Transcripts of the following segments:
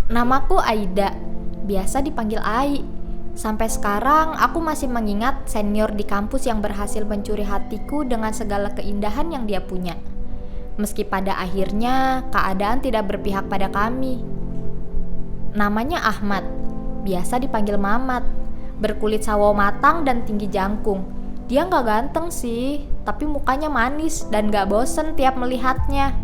Namaku Aida, biasa dipanggil Ai. Sampai sekarang aku masih mengingat senior di kampus yang berhasil mencuri hatiku dengan segala keindahan yang dia punya. Meski pada akhirnya keadaan tidak berpihak pada kami. Namanya Ahmad, biasa dipanggil Mamat. Berkulit sawo matang dan tinggi jangkung. Dia gak ganteng sih, tapi mukanya manis dan gak bosen tiap melihatnya.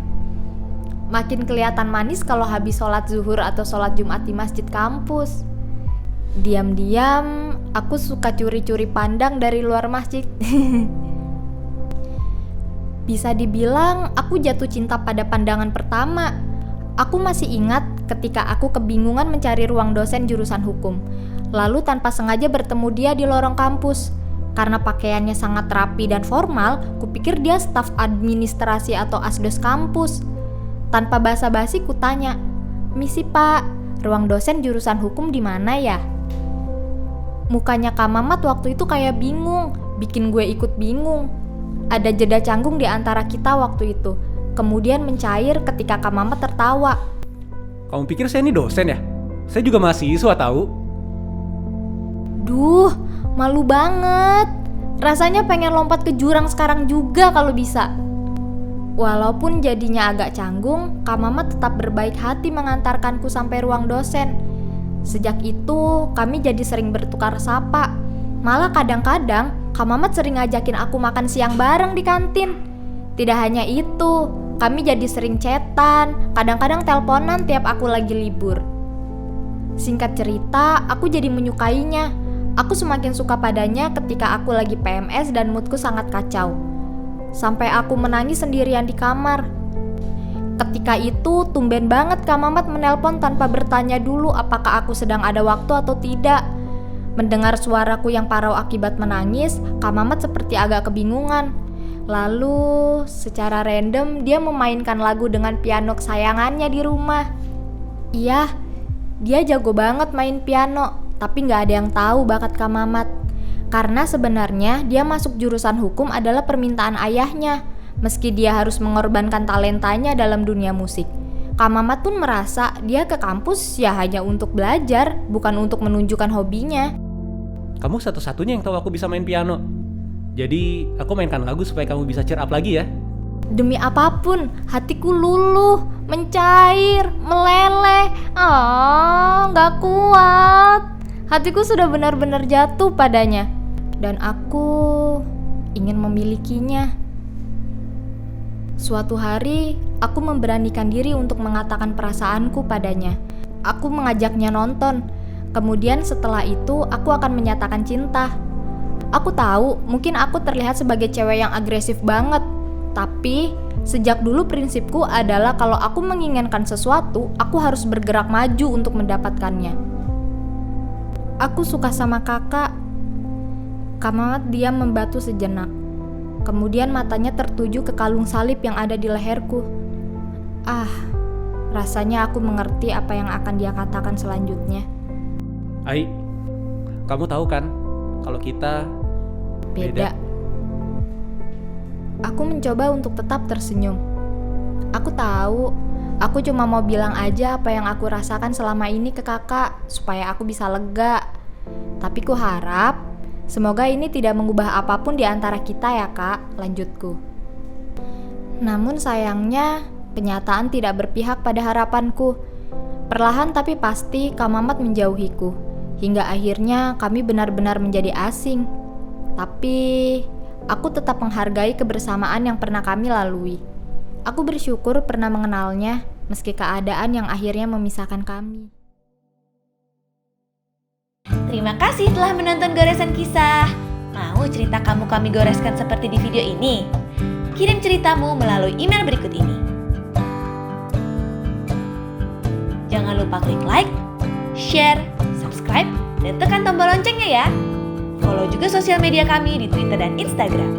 Makin kelihatan manis kalau habis sholat zuhur atau sholat Jumat di masjid kampus. Diam-diam, aku suka curi-curi pandang dari luar masjid. Bisa dibilang aku jatuh cinta pada pandangan pertama. Aku masih ingat ketika aku kebingungan mencari ruang dosen jurusan hukum. Lalu tanpa sengaja bertemu dia di lorong kampus. Karena pakaiannya sangat rapi dan formal, kupikir dia staf administrasi atau asdos kampus. Tanpa basa-basi kutanya, "Misi Pak, ruang dosen jurusan hukum di mana ya?" Mukanya Kak Mamat waktu itu kayak bingung, bikin gue ikut bingung. Ada jeda canggung di antara kita waktu itu, kemudian mencair ketika Kak Mamat tertawa. Kamu pikir saya ini dosen ya? Saya juga mahasiswa tahu. Duh, malu banget. Rasanya pengen lompat ke jurang sekarang juga kalau bisa. Walaupun jadinya agak canggung, Kak Mamat tetap berbaik hati mengantarkanku sampai ruang dosen. Sejak itu, kami jadi sering bertukar sapa. Malah kadang-kadang, Kak Mamat sering ngajakin aku makan siang bareng di kantin. Tidak hanya itu, kami jadi sering chatan, kadang-kadang teleponan tiap aku lagi libur. Singkat cerita, aku jadi menyukainya. Aku semakin suka padanya ketika aku lagi PMS dan moodku sangat kacau. Sampai aku menangis sendirian di kamar. Ketika itu, tumben banget Kak Mamat menelpon tanpa bertanya dulu apakah aku sedang ada waktu atau tidak. Mendengar suaraku yang parau akibat menangis, Kak Mamat seperti agak kebingungan. Lalu, secara random dia memainkan lagu dengan piano kesayangannya di rumah. Iya, dia jago banget main piano, tapi gak ada yang tahu bakat Kak Mamat. Karena sebenarnya dia masuk jurusan hukum adalah permintaan ayahnya. Meski dia harus mengorbankan talentanya dalam dunia musik, Kak Mamat pun merasa dia ke kampus ya hanya untuk belajar, bukan untuk menunjukkan hobinya. Kamu satu-satunya yang tahu aku bisa main piano. Jadi aku mainkan lagu supaya kamu bisa cheer up lagi ya. Demi apapun, hatiku luluh, mencair, meleleh. Gak kuat. Hatiku sudah benar-benar jatuh padanya. Dan aku ingin memilikinya. Suatu hari, aku memberanikan diri untuk mengatakan perasaanku padanya. Aku mengajaknya nonton. Kemudian setelah itu, aku akan menyatakan cinta. Aku tahu, mungkin aku terlihat sebagai cewek yang agresif banget. Tapi, sejak dulu prinsipku adalah kalau aku menginginkan sesuatu, aku harus bergerak maju untuk mendapatkannya. Aku suka sama kakak. Kak Mamat diam membatu sejenak. Kemudian matanya tertuju ke kalung salib yang ada di leherku. Rasanya aku mengerti apa yang akan dia katakan selanjutnya. Ai, kamu tahu kan kalau kita beda. Aku mencoba untuk tetap tersenyum. Aku tahu, aku cuma mau bilang aja apa yang aku rasakan selama ini ke kakak, supaya aku bisa lega. Tapi ku harap semoga ini tidak mengubah apapun di antara kita ya kak, lanjutku. Namun sayangnya, kenyataan tidak berpihak pada harapanku. Perlahan tapi pasti Kak Mamat menjauhiku. Hingga akhirnya kami benar-benar menjadi asing. Tapi, aku tetap menghargai kebersamaan yang pernah kami lalui. Aku bersyukur pernah mengenalnya, meski keadaan yang akhirnya memisahkan kami. Terima kasih telah menonton Goresan Kisah. Mau cerita kamu kami goreskan seperti di video ini? Kirim ceritamu melalui email berikut ini. Jangan lupa klik like, share, subscribe, dan tekan tombol loncengnya ya. Follow juga sosial media kami di Twitter dan Instagram.